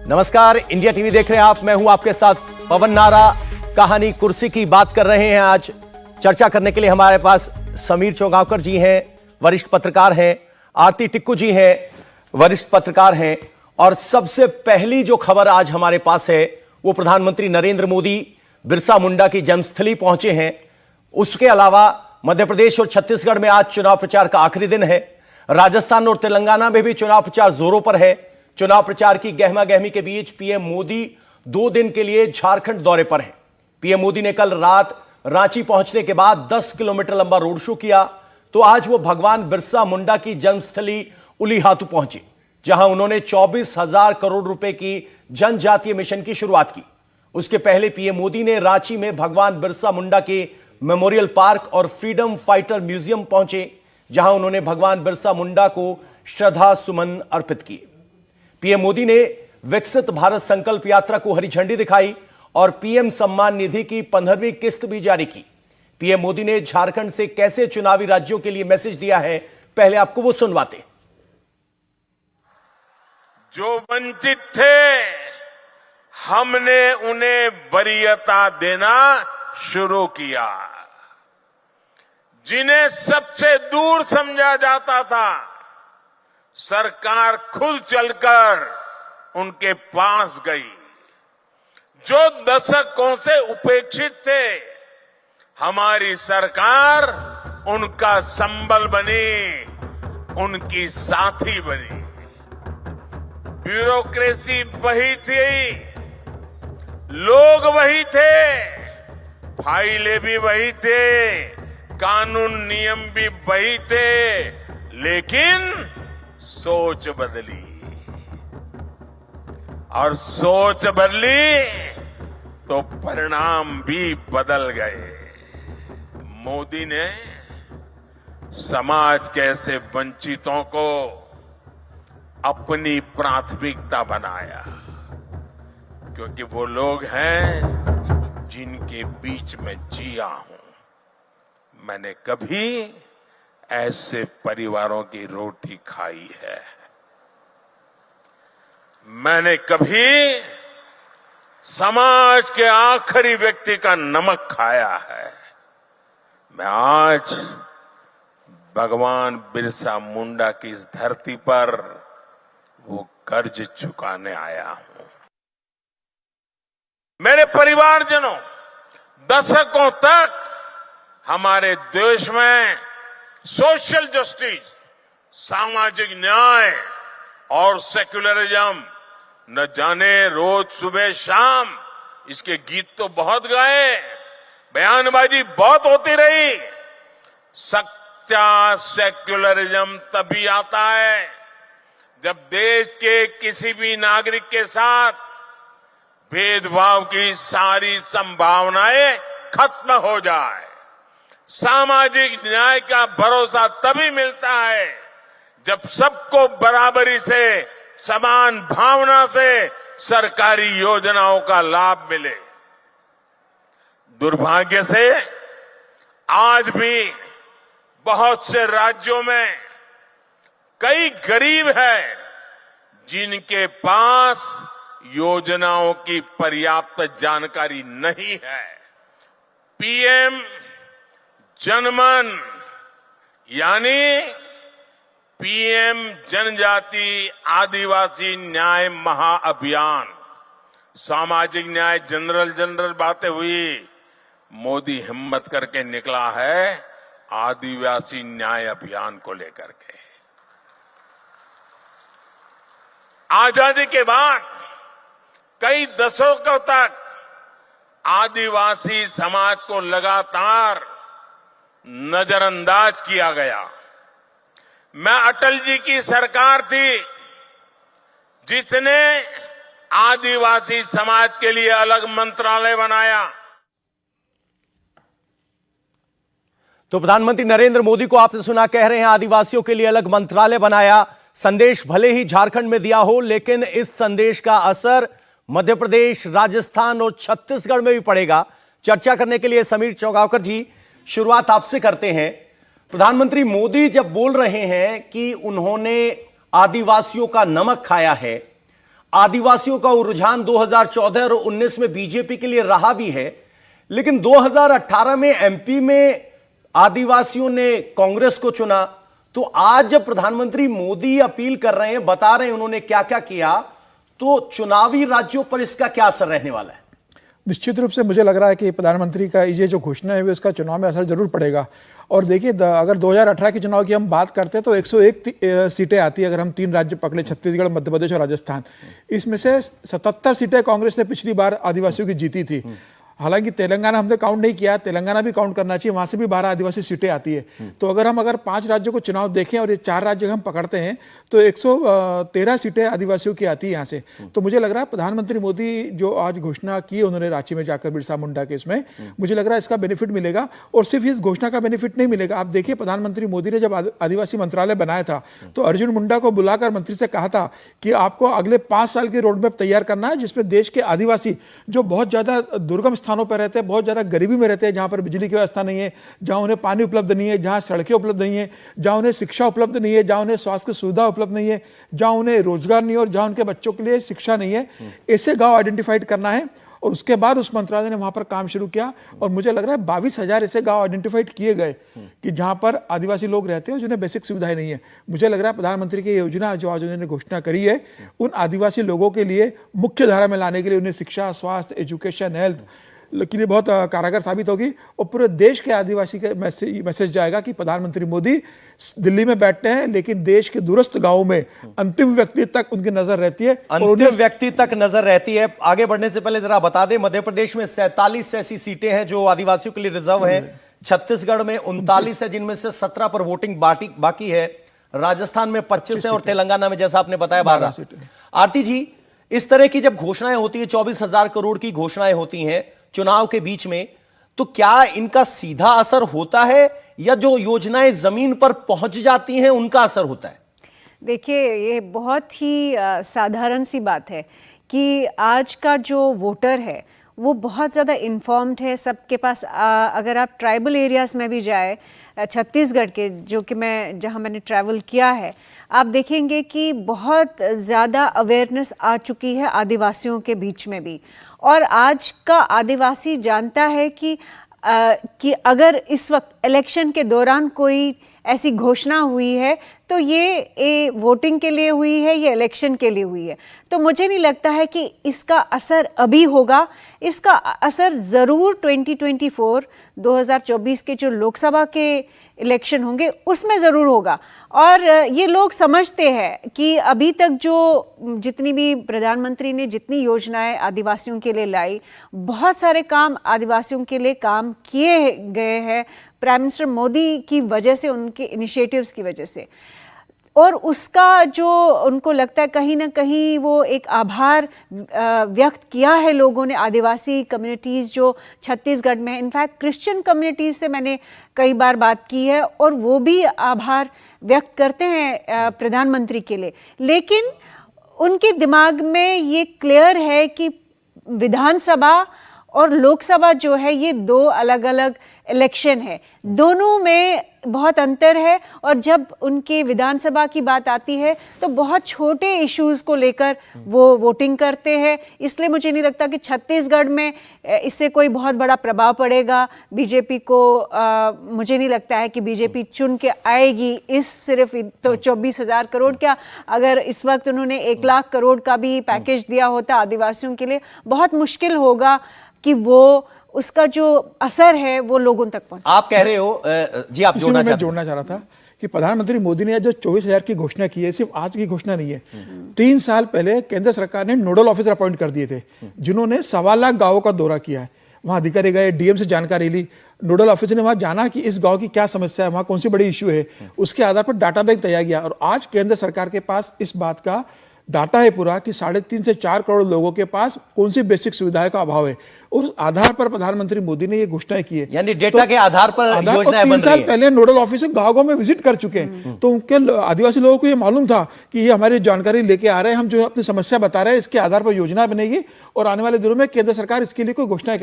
नमस्कार, India TV देख रहे हैं आप। मैं हूं आपके साथ पवन नारा। कहानी कुर्सी की बात कर रहे हैं। आज चर्चा करने के लिए हमारे पास समीर चौगांवकर जी हैं, वरिष्ठ पत्रकार हैं। आरती टिक्कू जी हैं, वरिष्ठ पत्रकार हैं। और सबसे पहली जो खबर आज हमारे पास है वो प्रधानमंत्री नरेंद्र मोदी बिरसा मुंडा की जन्मस्थली पहुंचे हैं। उसके अलावा मध्य प्रदेश और छत्तीसगढ़ में आज चुनाव प्रचार का आखिरी दिन है। राजस्थान और तेलंगाना में भी चुनाव प्रचार जोरों पर है। चुनाव प्रचार की गहमा गहमी के बीच पीएम मोदी 2 दिन के लिए झारखंड दौरे पर हैं। पीएम मोदी ने कल रात रांची पहुंचने के बाद 10 किलोमीटर लंबा रोड शो किया, तो आज वो भगवान बिरसा मुंडा की जन्मस्थली उलीहातू पहुंचे, जहां उन्होंने 24,000 करोड़ रुपए की जनजातीय मिशन की शुरुआत की। उसके पहले पीएम मोदी ने रांची में भगवान बिरसा मुंडा के मेमोरियल पार्क और फ्रीडम फाइटर म्यूजियम पहुंचे, जहां उन्होंने भगवान बिरसा मुंडा को श्रद्धा सुमन अर्पित किए। पीएम मोदी ने विकसित भारत संकल्प यात्रा को हरी झंडी दिखाई और पीएम सम्मान निधि की 15वीं किस्त भी जारी की। पीएम मोदी ने झारखंड से कैसे चुनावी राज्यों के लिए मैसेज दिया है, पहले आपको वो सुनवाते। जो वंचित थे, हमने उन्हें वरीयता देना शुरू किया। जिन्हें सबसे दूर समझा जाता था, सरकार खुद चलकर उनके पास गई। जो दशकों से उपेक्षित थे, हमारी सरकार उनका संबल बनी, उनकी साथी बनी। ब्यूरोक्रेसी वही थी, लोग वही थे, फाइलें भी वही थे, कानून नियम भी वही थे, लेकिन सोच बदली। और सोच बदली तो परिणाम भी बदल गए। मोदी ने समाज के ऐसे वंचितों को अपनी प्राथमिकता बनाया, क्योंकि वो लोग हैं जिनके बीच में जिया हूं। मैंने कभी ऐसे परिवारों की रोटी खाई है, मैंने कभी समाज के आखिरी व्यक्ति का नमक खाया है। मैं आज भगवान बिरसा मुंडा की इस धरती पर वो कर्ज चुकाने आया हूं। मेरे परिवारजनों, दशकों तक हमारे देश में सोशल जस्टिस, सामाजिक न्याय और सेक्युलरिज्म न जाने रोज सुबह शाम इसके गीत तो बहुत गाए, बयानबाजी बहुत होती रही। सच्चा सेक्युलरिज्म तभी आता है जब देश के किसी भी नागरिक के साथ भेदभाव की सारी संभावनाएं खत्म हो जाए। सामाजिक न्याय का भरोसा तभी मिलता है जब सबको बराबरी से, समान भावना से सरकारी योजनाओं का लाभ मिले। दुर्भाग्य से आज भी बहुत से राज्यों में कई गरीब हैं जिनके पास योजनाओं की पर्याप्त जानकारी नहीं है। पीएम जनमन यानी पीएम जनजाति आदिवासी न्याय महाअभियान, सामाजिक न्याय जनरल बातें हुई, मोदी हिम्मत करके निकला है आदिवासी न्याय अभियान को लेकर के। आजादी के बाद कई दशकों तक आदिवासी समाज को लगातार नजरअंदाज किया गया। मैं अटल जी की सरकार थी जिसने आदिवासी समाज के लिए अलग मंत्रालय बनाया। तो प्रधानमंत्री नरेंद्र मोदी को आपने सुना, कह रहे हैं आदिवासियों के लिए अलग मंत्रालय बनाया। संदेश भले ही झारखंड में दिया हो, लेकिन इस संदेश का असर मध्य प्रदेश, राजस्थान और छत्तीसगढ़ में भी पड़ेगा। चर्चा करने के लिए समीर चौगांवकर जी, शुरुआत आपसे करते हैं। प्रधानमंत्री मोदी जब बोल रहे हैं कि उन्होंने आदिवासियों का नमक खाया है, आदिवासियों का रुझान 2014 और 19 में बीजेपी के लिए रहा भी है, लेकिन 2018 में एमपी में आदिवासियों ने कांग्रेस को चुना। तो आज जब प्रधानमंत्री मोदी अपील कर रहे हैं, बता रहे हैं उन्होंने क्या क्या किया, तो चुनावी राज्यों पर इसका क्या असर रहने वाला है? निश्चित रूप से मुझे लग रहा है कि प्रधानमंत्री का ये जो घोषणा है वो इसका चुनाव में असर जरूर पड़ेगा। और देखिए, अगर 2018 के चुनाव की हम बात करते हैं तो 101 सीटें आती है, अगर हम 3 राज्य पकड़े, छत्तीसगढ़, मध्य प्रदेश और राजस्थान। इसमें से 77 सीटें कांग्रेस ने पिछली बार आदिवासियों की जीती थी। हालांकि तेलंगाना हमने काउंट नहीं किया, तेलंगाना भी काउंट करना चाहिए, वहां से भी 12 आदिवासी सीटें आती है। तो अगर 5 राज्यों को चुनाव देखें और ये 4 राज्य हम पकड़ते हैं तो 113 सीटें आदिवासियों की आती है यहाँ से। तो मुझे लग रहा है प्रधानमंत्री मोदी जो आज घोषणा की उन्होंने रांची में जाकर बिरसा मुंडा के इसमें, मुझे लग रहा है इसका बेनिफिट मिलेगा। और सिर्फ इस घोषणा का बेनिफिट नहीं मिलेगा। आप देखिए, प्रधानमंत्री मोदी ने जब आदिवासी मंत्रालय बनाया था तो अर्जुन मुंडा को बुलाकर मंत्री से कहा था कि आपको अगले 5 साल की रोड मैप तैयार करना है, जिसमें देश के आदिवासी जो बहुत ज्यादा दुर्गम स्थानों पर रहते हैं, बहुत ज्यादा गरीबी में रहते हैं, जहां पर बिजली की व्यवस्था नहीं है, जहां उन्हें पानी उपलब्ध नहीं है, जहां सड़कें उपलब्ध नहीं है, जहां उन्हें शिक्षा उपलब्ध नहीं है, जहां उन्हें स्वास्थ्य की सुविधा उपलब्ध नहीं है, जहां उन्हें रोजगार नहीं है और जहां उनके बच्चों के लिए शिक्षा नहीं है, ऐसे गांव आइडेंटिफाइड करना है। और उसके बाद उस मंत्रालय ने वहां पर काम शुरू किया और मुझे लग रहा है 22,000 ऐसे गांव आइडेंटिफाइड किए गए कि जहां पर आदिवासी लोग रहते हैं जिन्हें बेसिक सुविधाएं नहीं है। मुझे लग रहा है प्रधानमंत्री की योजना जो आज उन्होंने घोषणा करी है, उन आदिवासी लोगों के लिए मुख्य धारा में लाने के लिए, उन्हें शिक्षा, स्वास्थ्य, एजुकेशन, हेल्थ के लिए बहुत कारगर साबित होगी। और पूरे देश के आदिवासी का मैसेज जाएगा कि प्रधानमंत्री मोदी दिल्ली में बैठते हैं लेकिन देश के दूरस्थ गांवों में अंतिम व्यक्ति तक उनकी नजर रहती है, अंतिम व्यक्ति तक नजर रहती है। आगे बढ़ने से पहले जरा बता दें, मध्य प्रदेश में 47 ऐसी सीटें हैं जो आदिवासियों के लिए रिजर्व है, छत्तीसगढ़ में 39 है जिनमें से 17 पर वोटिंग बाकी है, राजस्थान में 25 है और तेलंगाना में जैसा आपने बताया 12 सीटें। आरती जी, इस तरह की जब घोषणाएं होती है, 24,000 करोड़ की घोषणाएं होती हैं चुनाव के बीच में, तो क्या इनका सीधा असर होता है या जो योजनाएं जमीन पर पहुंच जाती हैं उनका असर होता है? देखिए, ये बहुत ही साधारण सी बात है कि आज का जो वोटर है वो बहुत ज़्यादा इन्फॉर्म्ड है। सबके पास अगर आप ट्राइबल एरियाज़ में भी जाए, छत्तीसगढ़ के जो कि जहाँ मैंने ट्रैवल किया है, आप देखेंगे कि बहुत ज़्यादा अवेयरनेस आ चुकी है आदिवासियों के बीच में भी। और आज का आदिवासी जानता है कि अगर इस वक्त इलेक्शन के दौरान कोई ऐसी घोषणा हुई है तो ये वोटिंग के लिए हुई है, ये इलेक्शन के लिए हुई है। तो मुझे नहीं लगता है कि इसका असर अभी होगा। इसका असर ज़रूर 2024 के जो लोकसभा के इलेक्शन होंगे उसमें ज़रूर होगा। और ये लोग समझते हैं कि अभी तक जो जितनी भी प्रधानमंत्री ने जितनी योजनाएं आदिवासियों के लिए लाई, बहुत सारे काम आदिवासियों के लिए काम किए गए हैं प्राइम मिनिस्टर मोदी की वजह से, उनके इनिशिएटिव्स की वजह से। और उसका जो उनको लगता है कहीं ना कहीं वो एक आभार व्यक्त किया है लोगों ने। आदिवासी कम्युनिटीज़ जो छत्तीसगढ़ में है, इनफैक्ट क्रिश्चियन कम्युनिटीज़ से मैंने कई बार बात की है और वो भी आभार व्यक्त करते हैं प्रधानमंत्री के लिए। लेकिन उनके दिमाग में ये क्लियर है कि विधानसभा और लोकसभा जो है ये 2 अलग अलग इलेक्शन है, दोनों में बहुत अंतर है। और जब उनके विधानसभा की बात आती है तो बहुत छोटे इश्यूज को लेकर वो वोटिंग करते हैं। इसलिए मुझे नहीं लगता कि छत्तीसगढ़ में इससे कोई बहुत बड़ा प्रभाव पड़ेगा बीजेपी को। मुझे नहीं लगता है कि बीजेपी चुन के आएगी इस सिर्फ तो 24,000 करोड़। क्या अगर इस वक्त उन्होंने 1 लाख करोड़ का भी पैकेज दिया होता आदिवासियों के लिए, बहुत मुश्किल होगा कि वो उसका जो असर है वो लोगों तक पहुंचे। आप कह रहे हो जी, आप जोड़ना चाह रहा था कि प्रधानमंत्री मोदी ने जो 24,000 की घोषणा की है, सिर्फ आज की घोषणा नहीं है। 3 साल पहले केंद्र सरकार ने नोडल ऑफिसर अपॉइंट कर दिए थे जिन्होंने 1.25 लाख गांवों का दौरा किया है। वहां अधिकारी गए, डीएम से जानकारी ली, नोडल ऑफिसर ने वहां जाना कि इस गांव की क्या समस्या है, वहां कौन सी बड़ी इश्यू है, उसके आधार पर डाटा बैंक तैयार किया। और आज केंद्र सरकार के पास इस बात का डाटा है पूरा कि 3.5 से 4 करोड़ लोगों के पास कौन सी बेसिक सुविधाएं का अभाव है। उस आधार पर प्रधानमंत्री मोदी ने ये घोषणाएं की है। यानी डेटा के आधार पर योजनाएं बन 3 साल रही हैं। पहले नोडल ऑफिसर गाँव-गाँव में विजिट कर चुके हैं, तो उनके आदिवासी लोगों को ये मालूम था कि ये हमारी जानकारी लेके आ रहे हैं, हम जो अपनी समस्या बता रहे हैं, इसके आधार पर योजना बनेगी और आने वाले दिनों में केंद्र सरकार इसके लिए कोई घोषणाएं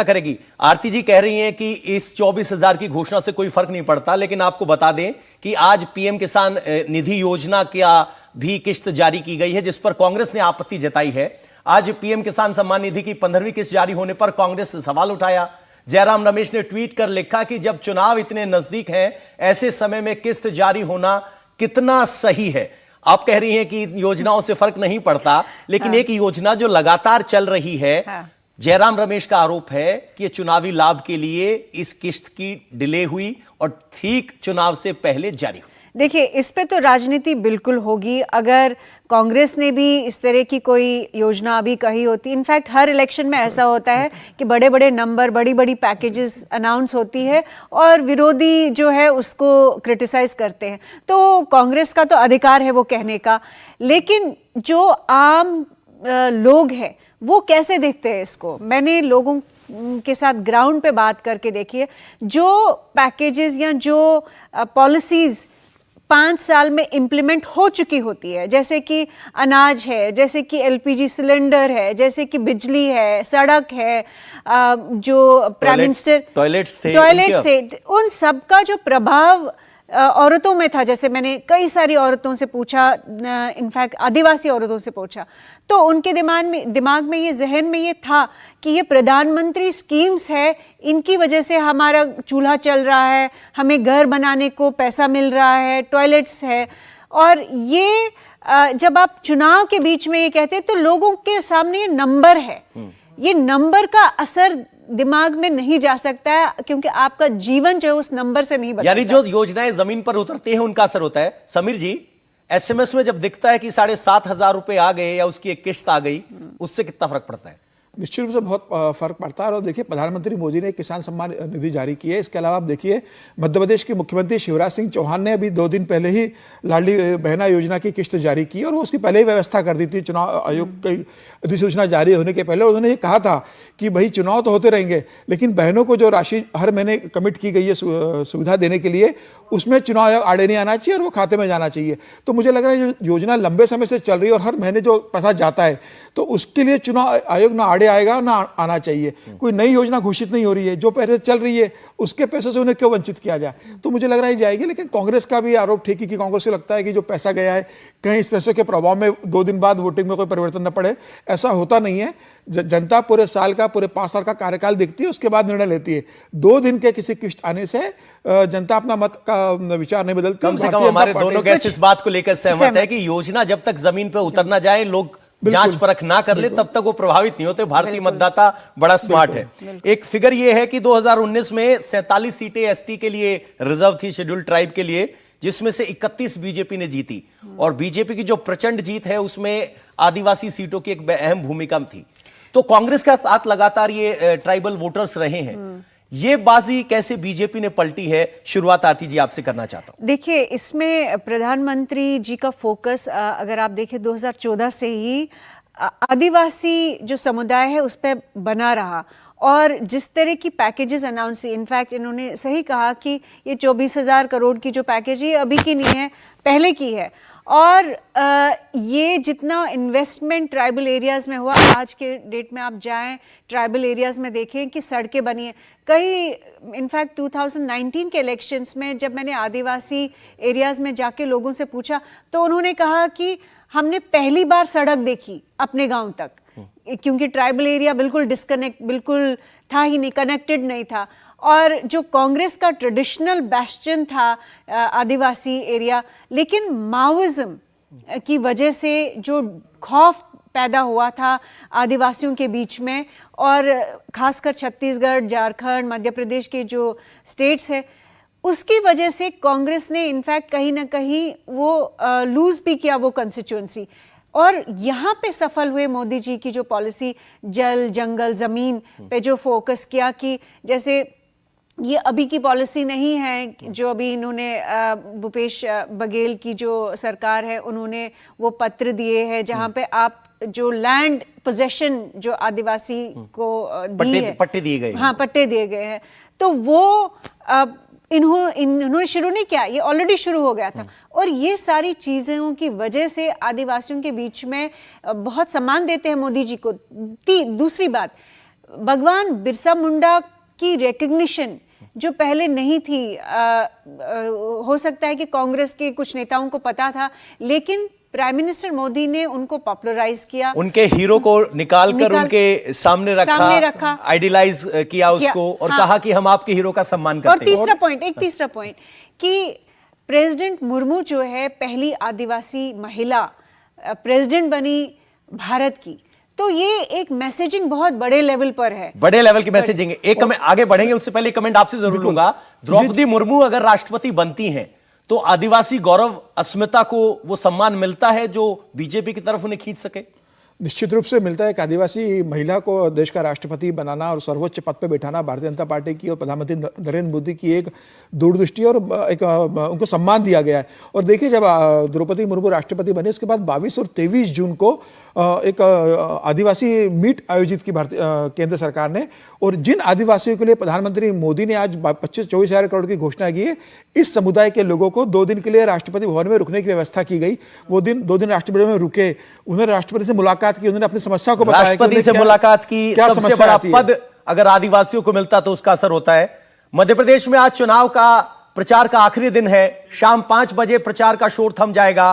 करेगी। आरती जी कह रही हैं कि इस 24,000 की घोषणा से कोई फर्क नहीं पड़ता, लेकिन आपको बता दें कि आज पीएम किसान निधि योजना का भी किस्त जारी की गई है, जिस पर कांग्रेस ने आपत्ति जताई है। आज पीएम किसान सम्मान निधि की 15वीं किस्त जारी होने पर कांग्रेस ने सवाल उठाया। जयराम रमेश ने ट्वीट कर लिखा कि जब चुनाव इतने नजदीक हैं, ऐसे समय में किस्त जारी होना कितना सही है। आप कह रही हैं कि योजनाओं से फर्क नहीं पड़ता, लेकिन एक योजना जो लगातार चल रही है, जयराम रमेश का आरोप है कि ये चुनावी लाभ के लिए इस किस्त की डिले हुई और ठीक चुनाव से पहले जारी हुई। देखिए, इस पे तो राजनीति बिल्कुल होगी। अगर कांग्रेस ने भी इस तरह की कोई योजना अभी कही होती, इनफैक्ट हर इलेक्शन में ऐसा होता है कि बड़े बड़े नंबर, बड़ी बड़ी पैकेजेस अनाउंस होती है और विरोधी जो है उसको क्रिटिसाइज करते हैं, तो कांग्रेस का तो अधिकार है वो कहने का। लेकिन जो आम लोग हैं वो कैसे देखते हैं इसको? मैंने लोगों के साथ ग्राउंड पे बात करके देखी है। जो पैकेजेस या जो पॉलिसीज 5 साल में इम्प्लीमेंट हो चुकी होती है, जैसे कि अनाज है, जैसे कि एलपीजी सिलेंडर है, जैसे कि बिजली है, सड़क है, जो प्राइम मिनिस्टर टॉयलेट्स थे, उन सब का जो प्रभाव औरतों में था। जैसे मैंने कई सारी औरतों से पूछा, इनफैक्ट आदिवासी औरतों से पूछा, तो उनके दिमाग में ये, जहन में ये था कि ये प्रधानमंत्री स्कीम्स है, इनकी वजह से हमारा चूल्हा चल रहा है, हमें घर बनाने को पैसा मिल रहा है, टॉयलेट्स है। और ये जब आप चुनाव के बीच में ये कहते हैं, तो लोगों के सामने ये नंबर है, ये नंबर का असर दिमाग में नहीं जा सकता है, क्योंकि आपका जीवन जो है उस नंबर से नहीं बदलता। यानी जो योजनाएं जमीन पर उतरती हैं उनका असर होता है। समीर जी, एसएमएस में जब दिखता है कि 7,500 रुपए आ गए या उसकी एक किस्त आ गई, उससे कितना फर्क पड़ता है? निश्चित रूप से बहुत फर्क पड़ता है। और देखिए, प्रधानमंत्री मोदी ने किसान सम्मान निधि जारी की है। इसके अलावा आप देखिए, मध्य प्रदेश के मुख्यमंत्री शिवराज सिंह चौहान ने अभी 2 दिन पहले ही लाडली बहना योजना की किस्त जारी की और वो उसकी पहले ही व्यवस्था कर दी थी। चुनाव आयोग की अधिसूचना जारी होने के पहले उन्होंने ये कहा था कि भाई चुनाव तो होते रहेंगे, लेकिन बहनों को जो राशि हर महीने कमिट की गई है सुविधा देने के लिए, उसमें चुनाव आयोग आड़े नहीं आना चाहिए और वो खाते में जाना चाहिए। तो मुझे लग रहा है जो योजना लंबे समय से चल रही है और हर महीने जो पैसा जाता है, तो उसके लिए चुनाव आयोग ना आड़े आएगा ना आना चाहिए। कोई नई योजना घोषित नहीं हो रही है, जो पैसे चल रही है उसके पैसों से उन्हें क्यों वंचित किया जाए? तो मुझे लग रहा है जाएगी। लेकिन कांग्रेस का भी आरोप ठीक है कि कांग्रेस को लगता है कि जो पैसा गया है, कहीं इस पैसों के प्रभाव में 2 दिन बाद वोटिंग में कोई परिवर्तन न पड़े। ऐसा होता नहीं है। जनता पूरे साल का, पूरे 5 साल का कार्यकाल देखती है, उसके बाद निर्णय लेती है। 2 दिन के किसी किस्त आने से जनता अपना मत का विचार नहीं बदलती। कम से कम हमारे दोनों गैस इस बात को लेकर सहमत है कि योजना जब तक जमीन पर उतर ना जाए, लोग जांच परख ना कर ले, तब तक वो प्रभावित नहीं होते। भारतीय मतदाता बड़ा स्मार्ट है। एक फिगर ये है कि 2019 में 47 सीटें एसटी के लिए रिजर्व थी, शेड्यूल्ड ट्राइब के लिए, जिसमें से 31 बीजेपी ने जीती। और बीजेपी की जो प्रचंड जीत है उसमें आदिवासी सीटों की एक अहम भूमिका थी। तो कांग्रेस का साथ लगातार ये ट्राइबल वोटर्स रहे हैं। ये बाजी कैसे बीजेपी ने पलटी है? शुरुआत आरती जी आपसे करना चाहता हूं। देखिए, इसमें प्रधानमंत्री जी का फोकस अगर आप देखें 2014 से ही आदिवासी जो समुदाय है उस पर बना रहा। और जिस तरह की पैकेजेस अनाउंस, इनफैक्ट इन्होंने सही कहा कि ये 24,000 करोड़ की जो पैकेज है अभी की नहीं है, पहले की है। और ये जितना इन्वेस्टमेंट ट्राइबल एरियाज़ में हुआ, आज के डेट में आप जाएं ट्राइबल एरियाज़ में देखें कि सड़कें बनी हैं। कई, इनफैक्ट 2019 के इलेक्शंस में जब मैंने आदिवासी एरियाज़ में जाके लोगों से पूछा, तो उन्होंने कहा कि हमने पहली बार सड़क देखी अपने गांव तक, क्योंकि ट्राइबल एरिया बिल्कुल था ही नहीं, कनेक्टेड नहीं था। और जो कांग्रेस का ट्रेडिशनल बैस्टियन था आदिवासी एरिया, लेकिन माओइज्म की वजह से जो खौफ पैदा हुआ था आदिवासियों के बीच में, और खासकर छत्तीसगढ़, झारखंड, मध्य प्रदेश के जो स्टेट्स है, उसकी वजह से कांग्रेस ने इनफैक्ट कहीं ना कहीं वो लूज भी किया वो कंस्टिट्यूएंसी। और यहाँ पे सफल हुए मोदी जी की जो पॉलिसी, जल, जंगल, ज़मीन पे जो फोकस किया, कि जैसे ये अभी की पॉलिसी नहीं है जो अभी इन्होंने भूपेश बघेल की जो सरकार है उन्होंने वो पत्र दिए हैं जहां पे आप जो लैंड पोजेशन जो आदिवासी को दी है, पट्टे दिए गए, हाँ पट्टे दिए गए हैं, तो वो इन्होंने शुरू नहीं किया, ये ऑलरेडी शुरू हो गया था। और ये सारी चीजों की वजह से आदिवासियों के बीच में बहुत सम्मान देते हैं मोदी जी को। दूसरी बात, भगवान बिरसा मुंडा की रिकग्निशन जो पहले नहीं थी, हो सकता है कि कांग्रेस के कुछ नेताओं को पता था, लेकिन प्राइम मिनिस्टर मोदी ने उनको पॉपुलराइज किया, उनके हीरो को निकाल उनके सामने रखा, आइडियलाइज किया उसको, और हाँ, कहा कि हम आपके हीरो का सम्मान करते हैं। और तीसरा पॉइंट कि प्रेसिडेंट मुर्मू जो है पहली आदिवासी महिला प्रेसिडेंट बनी भारत की, तो ये एक मैसेजिंग बहुत बड़े लेवल पर है, बड़े लेवल की मैसेजिंग है। एक कमेंट आगे बढ़ेंगे उससे पहले कमेंट आपसे जरूर लूंगा। द्रौपदी मुर्मू अगर राष्ट्रपति बनती हैं तो आदिवासी गौरव अस्मिता को वो सम्मान मिलता है जो बीजेपी की तरफ उन्हें खींच सके? निश्चित रूप से मिलता है। एक आदिवासी महिला को देश का राष्ट्रपति बनाना और सर्वोच्च पद पर बैठाना भारतीय जनता पार्टी की और प्रधानमंत्री नरेंद्र मोदी की एक दूरदृष्टि और एक उनको सम्मान दिया गया है। और देखिए, जब द्रौपदी मुर्मू राष्ट्रपति बने उसके बाद 22 और 23 जून को एक आदिवासी मीट आयोजित की केंद्र सरकार ने, और जिन आदिवासियों के लिए प्रधानमंत्री मोदी ने आज 25-24 हजार करोड़ की घोषणा की है, इस समुदाय के लोगों को 2 दिन के लिए राष्ट्रपति भवन में रुकने की व्यवस्था की गई। वो 2 दिन राष्ट्रपति भवन में रुके, उन्होंने राष्ट्रपति से मुलाकात की, उन्होंने अपनी समस्या को बताया, राष्ट्रपति से मुलाकात की। सबसे बड़ा पद अगर आदिवासियों को मिलता तो उसका असर होता है। मध्य प्रदेश में आज चुनाव का प्रचार का आखिरी दिन है। शाम 5 बजे प्रचार का शोर थम जाएगा।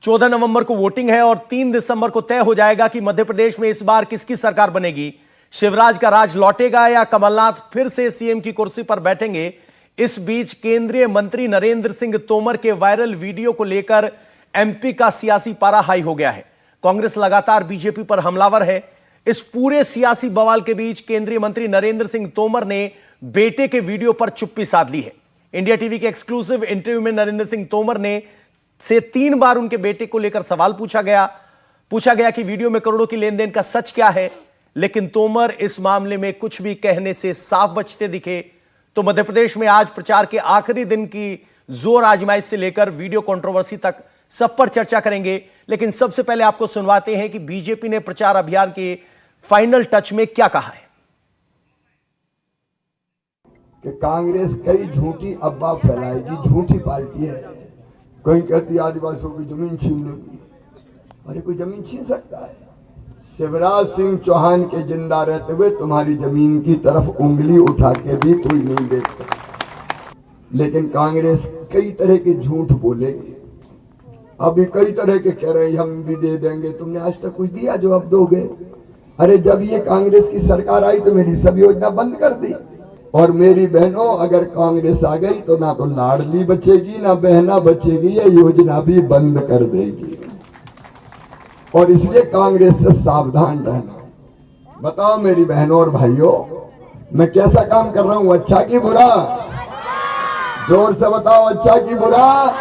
14 नवंबर को वोटिंग है और 3 दिसंबर को तय हो जाएगा कि मध्य प्रदेश में इस बार किसकी सरकार बनेगी। शिवराज का राज लौटेगा या कमलनाथ फिर से सीएम की कुर्सी पर बैठेंगे। इस बीच केंद्रीय मंत्री नरेंद्र सिंह तोमर के वायरल वीडियो को लेकर एमपी का सियासी पारा हाई हो गया है। कांग्रेस लगातार बीजेपी पर हमलावर है। इस पूरे सियासी बवाल के बीच केंद्रीय मंत्री नरेंद्र सिंह तोमर ने बेटे के वीडियो पर चुप्पी साध ली है। इंडिया टीवी के एक्सक्लूसिव इंटरव्यू में नरेंद्र सिंह तोमर ने से 3 बार उनके बेटे को लेकर सवाल पूछा गया कि वीडियो में करोड़ों की लेन देन का सच क्या है, लेकिन तोमर इस मामले में कुछ भी कहने से साफ बचते दिखे। तो मध्य प्रदेश में आज प्रचार के आखिरी दिन की जोर आजमाइश से लेकर वीडियो कंट्रोवर्सी तक सब पर चर्चा करेंगे। लेकिन सबसे पहले आपको सुनवाते हैं कि बीजेपी ने प्रचार अभियान के फाइनल टच में क्या कहा है। कि कांग्रेस कई झूठी अफवाह फैलाएगी, झूठी पार्टी है। कोई कहती आदिवासियों की जमीन छीन लेगी। अरे कोई जमीन छीन सकता है? शिवराज सिंह चौहान के जिंदा रहते हुए तुम्हारी जमीन की तरफ उंगली उठा के भी कोई नहीं देख सकता। लेकिन कांग्रेस कई तरह के झूठ बोलेगी। अभी कई तरह के कह रहे हैं हम भी दे देंगे। तुमने आज तक कुछ दिया जो अब दोगे? अरे जब ये कांग्रेस की सरकार आई तो मेरी सब योजना बंद कर दी। और मेरी बहनों, अगर कांग्रेस आ गई तो ना तो लाडली बचेगी ना बहना बचेगी, ये योजना भी बंद कर देगी। और इसलिए कांग्रेस से सावधान रहना। बताओ मेरी बहनों और भाइयों, मैं कैसा काम कर रहा हूं, अच्छा कि बुरा? जोर से बताओ, अच्छा कि बुरा?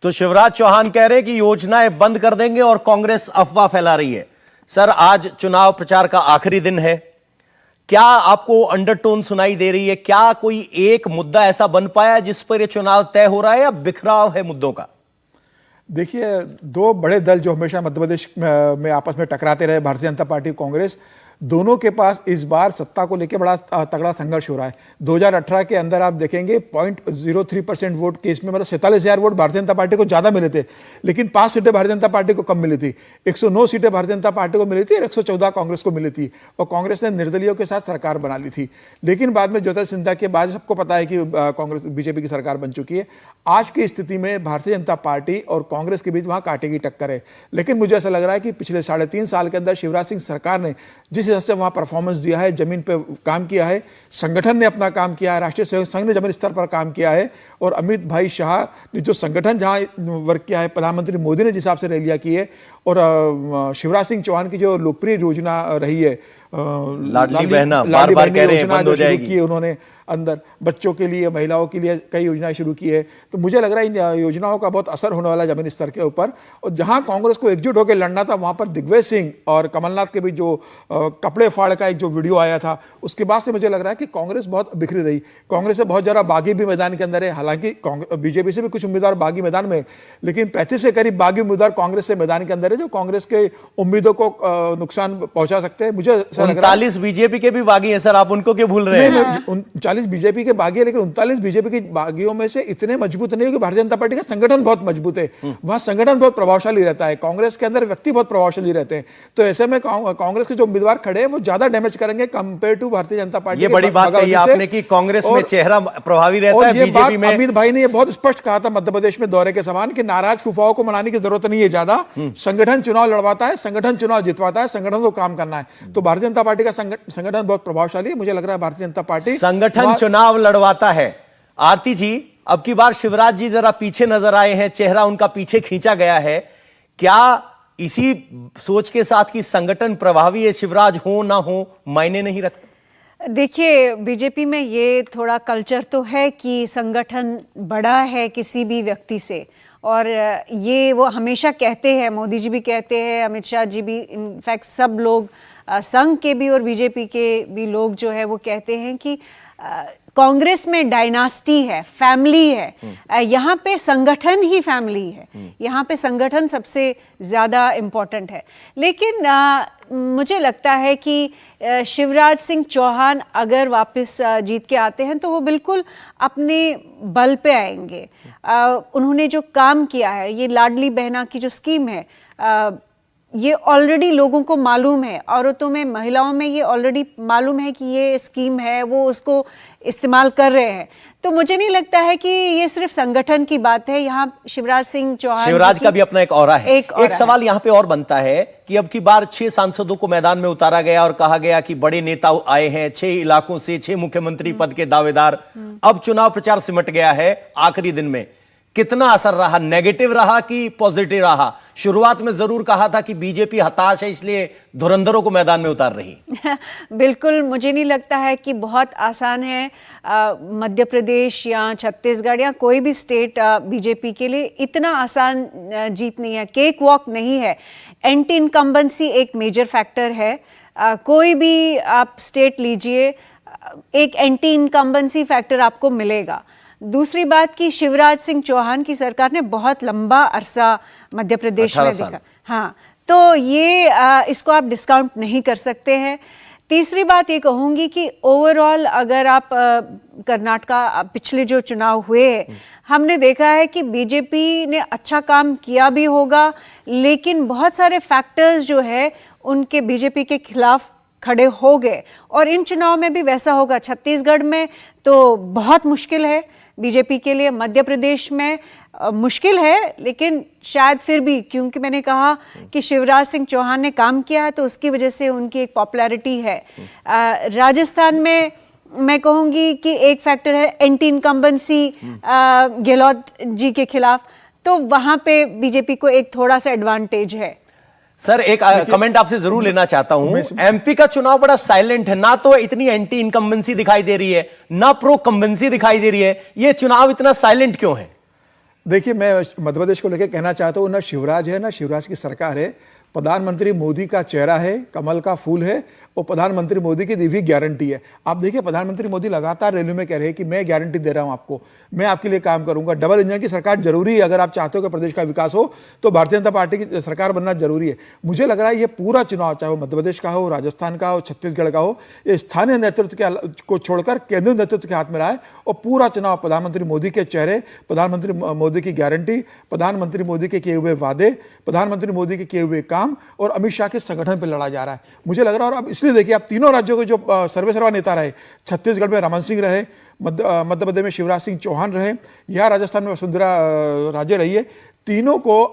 तो शिवराज चौहान कह रहे हैं कि योजनाएं बंद कर देंगे और कांग्रेस अफवाह फैला रही है। सर, आज चुनाव प्रचार का आखिरी दिन है, क्या आपको अंडरटोन सुनाई दे रही है? क्या कोई एक मुद्दा ऐसा बन पाया जिस पर यह चुनाव तय हो रहा है या बिखराव है मुद्दों का? देखिए, 2 बड़े दल जो हमेशा मध्य प्रदेश में आपस में टकराते रहे, भारतीय जनता पार्टी, कांग्रेस, दोनों के पास इस बार सत्ता को लेकर बड़ा तगड़ा संघर्ष हो रहा है। 2018 के अंदर आप देखेंगे 0.03% वोट केस में, मतलब 47,000 वोट भारतीय जनता पार्टी को ज्यादा मिले थे, लेकिन 5 सीटें भारतीय जनता पार्टी को कम मिली थी। 109 सीटें भारतीय जनता पार्टी को मिली थी और 114 कांग्रेस को मिली थी, और कांग्रेस ने निर्दलीयों के साथ सरकार बना ली थी। लेकिन बाद में ज्योतिरादित्य सिंधिया के बाद सबको पता है कि कांग्रेस बीजेपी की सरकार बन चुकी है। आज की स्थिति में भारतीय जनता पार्टी और कांग्रेस के बीच वहां कांटे की टक्कर है। लेकिन मुझे ऐसा लग रहा है कि पिछले 3.5 साल के अंदर शिवराज सिंह सरकार ने जिस हिसाब से वहां परफॉर्मेंस दिया है, जमीन पे काम किया है, संगठन ने अपना काम किया है, राष्ट्रीय स्वयं संघ ने जमीन स्तर पर काम किया है, और अमित भाई शाह ने जो संगठन जहां वर्क किया है, प्रधानमंत्री मोदी ने जिस हिसाब से रैलियां की है, और शिवराज सिंह चौहान की जो लोकप्रिय योजना रही है लाडली बहना बार-बार कह रहे हैं बंद हो जाएगी। की है उन्होंने अंदर बच्चों के लिए, महिलाओं के लिए कई योजनाएं शुरू की है। तो मुझे लग रहा है इन योजनाओं का बहुत असर होने वाला है जमीनी स्तर के ऊपर। और जहां कांग्रेस को एकजुट होकर लड़ना था, वहां पर दिग्विजय सिंह और कमलनाथ के बीच जो कपड़े फाड़ का एक जो वीडियो आया था, उसके बाद से मुझे लग रहा है कि कांग्रेस बहुत बिखरी रही। कांग्रेस से बहुत ज़्यादा बागी भी मैदान के अंदर है। हालांकि बीजेपी से भी कुछ उम्मीदवार बागी मैदान में, लेकिन 35 के करीब बागी उम्मीदवार कांग्रेस से मैदान के अंदर है, जो कांग्रेस के उम्मीदों को नुकसान पहुंचा सकते हैं। मुझे ऐसा लग रहा है 39 बीजेपी के भी बागी हैं सर, आप उनको क्यों भूल रहे हैं? 39 बीजेपी के बागी है, लेकिन 39 बीजेपी के बागियों में से इतने मजबूत नहीं है कि भारतीय जनता पार्टी का संगठन बहुत मजबूत है। वहां संगठन बहुत प्रभावशाली रहता है, कांग्रेस के अंदर व्यक्ति बहुत प्रभावशाली रहते हैं। तो ऐसे में कांग्रेस के जो उम्मीदवार खड़े हैं वो ज्यादा डैमेज करेंगे compare to Bharatiya Janata party. ये बड़ी बात कही आपने कि कांग्रेस में चेहरा प्रभावी रहता है, बीजेपी में। अमित भाई ने ये बहुत स्पष्ट कहा था मध्य प्रदेश में दौरे के समान कि नाराज फुफाओं को मनाने की जरूरत नहीं है ज्यादा। संगठन चुनाव लड़वाता है, संगठन चुनाव जितवाता है, संगठन को काम करना है। तो भारतीय जनता पार्टी का संगठन बहुत प्रभावशाली है। मुझे लग रहा है भारतीय जनता पार्टी संगठन चुनाव लड़वाता है। आरती जी, अब की बार शिवराज जी जरा पीछे नजर आए हैं, चेहरा उनका पीछे खींचा गया है। क्या इसी सोच के साथ कि संगठन प्रभावी है, शिवराज हो ना हो मायने नहीं रखता? देखिए, बीजेपी में ये थोड़ा कल्चर तो है कि संगठन बड़ा है किसी भी व्यक्ति से, और ये वो हमेशा कहते हैं, मोदी जी भी कहते हैं, अमित शाह जी भी, इनफैक्ट सब लोग संघ के भी और बीजेपी के भी लोग जो है वो कहते हैं कि कांग्रेस में डायनास्टी है, फैमिली है। यहाँ पे संगठन ही फैमिली है, यहाँ पे संगठन सबसे ज़्यादा इम्पोर्टेंट है। लेकिन मुझे लगता है कि शिवराज सिंह चौहान अगर वापस जीत के आते हैं तो वो बिल्कुल अपने बल पे आएंगे। उन्होंने जो काम किया है, ये लाडली बहना की जो स्कीम है, ये ऑलरेडी लोगों को मालूम है, औरतों में, महिलाओं में ये ऑलरेडी मालूम है कि ये स्कीम है, वो उसको इस्तेमाल कर रहे हैं। तो मुझे नहीं लगता है कि ये सिर्फ संगठन की बात है। यहाँ शिवराज सिंह चौहान, शिवराज का भी अपना एक ऑरा है। एक सवाल है। यहाँ पे और बनता है कि अब की बार 6 सांसदों को मैदान में उतारा गया और कहा गया कि बड़े नेता आए हैं, 6 इलाकों से 6 मुख्यमंत्री पद के दावेदार। अब चुनाव प्रचार सिमट गया है आखिरी दिन में। कितना असर रहा, नेगेटिव रहा कि पॉजिटिव रहा? शुरुआत में जरूर कहा था कि बीजेपी हताश है इसलिए धुरंधरों को मैदान में उतार रही। बिल्कुल, मुझे नहीं लगता है कि बहुत आसान है मध्य प्रदेश या छत्तीसगढ़ या कोई भी स्टेट बीजेपी के लिए इतना आसान जीत नहीं है, केक वॉक नहीं है। एंटी इनकम्बेंसी एक मेजर फैक्टर है। कोई भी आप स्टेट लीजिए, एक एंटी इनकम्बेंसी फैक्टर आपको मिलेगा। दूसरी बात कि शिवराज सिंह चौहान की सरकार ने बहुत लंबा अरसा मध्य प्रदेश में देखा, हाँ, तो ये इसको आप डिस्काउंट नहीं कर सकते हैं। तीसरी बात ये कहूँगी कि ओवरऑल अगर आप कर्नाटका पिछले जो चुनाव हुए, हमने देखा है कि बीजेपी ने अच्छा काम किया भी होगा, लेकिन बहुत सारे फैक्टर्स जो है उनके बीजेपी के खिलाफ खड़े हो गए, और इन चुनाव में भी वैसा होगा। छत्तीसगढ़ में तो बहुत मुश्किल है बीजेपी के लिए, मध्य प्रदेश में मुश्किल है, लेकिन शायद फिर भी, क्योंकि मैंने कहा कि शिवराज सिंह चौहान ने काम किया है तो उसकी वजह से उनकी एक पॉपुलैरिटी है। राजस्थान में मैं कहूँगी कि एक फैक्टर है एंटी इनकम्बेंसी गहलोत जी के खिलाफ, तो वहाँ पे बीजेपी को एक थोड़ा सा एडवांटेज है। सर, एक कमेंट आपसे जरूर लेना चाहता हूं। एमपी का चुनाव बड़ा साइलेंट है, ना तो इतनी एंटी इनकम्बेंसी दिखाई दे रही है, ना प्रो कम्बेंसी दिखाई दे रही है। ये चुनाव इतना साइलेंट क्यों है? देखिए, मैं मध्य प्रदेश को लेकर कहना चाहता हूं, ना शिवराज है ना शिवराज की सरकार है। प्रधानमंत्री मोदी का चेहरा है, कमल का फूल है, और प्रधानमंत्री मोदी की दी हुई गारंटी है। आप देखिए, प्रधानमंत्री मोदी लगातार रैली में कह रहे हैं कि मैं गारंटी दे रहा हूं आपको, मैं आपके लिए काम करूंगा। डबल इंजन की सरकार जरूरी है। अगर आप चाहते हो कि प्रदेश का विकास हो तो भारतीय जनता पार्टी की सरकार बनना जरूरी है। मुझे लग रहा है ये पूरा चुनाव, चाहे वो मध्य प्रदेश का हो, राजस्थान का हो, छत्तीसगढ़ का हो, ये स्थानीय नेतृत्व को छोड़कर केंद्रीय नेतृत्व के हाथ में रहा है। और पूरा चुनाव प्रधानमंत्री मोदी के चेहरे, प्रधानमंत्री मोदी की गारंटी, प्रधानमंत्री मोदी के किए हुए वादे, प्रधानमंत्री मोदी के किए हुए काम और अमित शाह के संगठन पर लड़ा जा रहा है। मुझे लग रहा है, और अब इसलिए देखिए, आप तीनों राज्यों के जो सर्वेसर्वा नेता रहे, छत्तीसगढ़ में रमन सिंह रहे, मध्य प्रदेश में शिवराज सिंह चौहान रहे, या राजस्थान में वसुंधरा राजे रही है, तीनों को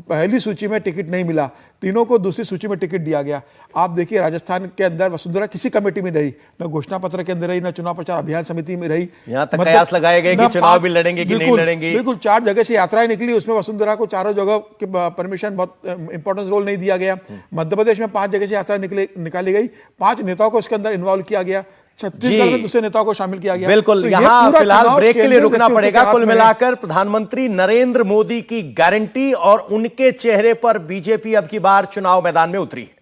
पहली सूची में टिकट नहीं मिला, तीनों को दूसरी सूची में टिकट दिया गया। आप देखिए राजस्थान के अंदर वसुंधरा किसी कमेटी में रही, न घोषणा पत्र के अंदर रही, न चुनाव प्रचार अभियान समिति में रही। यहां तक कयास लगाए गए कि चुनाव भी लड़ेंगे कि नहीं लड़ेंगे। बिल्कुल 4 जगह से यात्राएं निकली, उसमें वसुंधरा को चारों जगह के परमिशन बहुत इंपॉर्टेंस रोल नहीं दिया गया। मध्य प्रदेश में 5 जगह से यात्रा निकाली गई, 5 नेताओं को इसके अंदर इन्वॉल्व किया गया, छत्तीसगढ़ में दूसरे नेताओं को शामिल किया गया। बिल्कुल, तो यहां फिलहाल ब्रेक के लिए रुकना पड़ेगा। कुल मिलाकर प्रधानमंत्री नरेंद्र मोदी की गारंटी और उनके चेहरे पर बीजेपी अब की बार चुनाव मैदान में उतरी है।